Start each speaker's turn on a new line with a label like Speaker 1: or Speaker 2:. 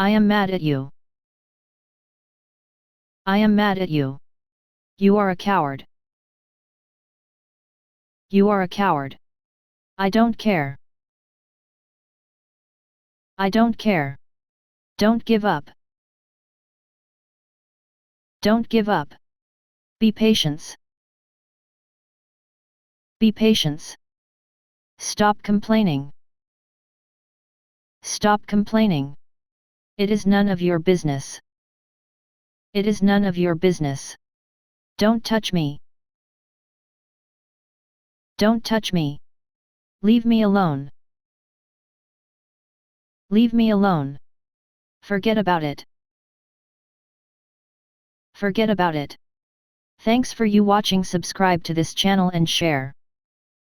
Speaker 1: I am mad at you. I am mad at you. You are a coward. You are a coward. I don't care. I don't care. Don't give up. Don't give up. Be patient. Be patient. Stop complaining. Stop complaining. It is none of your business. It is none of your business. Don't touch me. Don't touch me. Leave me alone. Leave me alone. Forget about it. Forget about it. Thanks for you watching. Subscribe to this channel and share.